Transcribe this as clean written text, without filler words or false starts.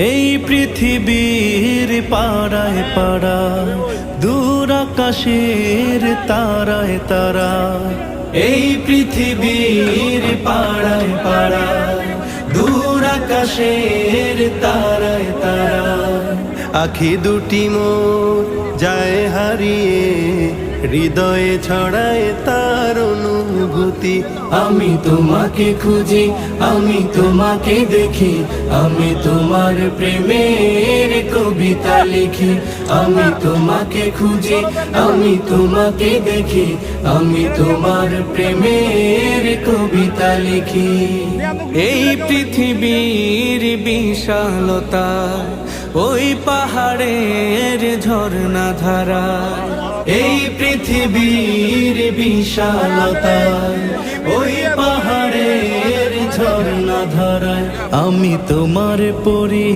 এই পৃথিবীর পাড়ায় পাড়ায় দূর আকাশের তারায় তারা, এই পৃথিবীর পাড়ায় পাড়ায় দূর আকাশের তারায় তারা। আখি দুটি মোর যায় হারিয়ে, হৃদয়ে ছড়ায় তার অনুভূতি। আমি তোমাকে খুঁজি, আমি তোমাকে দেখি, আমি তোমার প্রেমের কবিতা লিখি। আমি তোমাকে খুঁজি, আমি তোমাকে দেখি, আমি তোমার প্রেমের কবিতা লিখি। এই পৃথিবীর বিশালতা, ওই পাহাড়ের ঝর্ণা ধারা, এই পৃথিবীর বিশালতা, ওই পাহাড়ের ঝর্ণা ধারায় আমি তোমার পরি।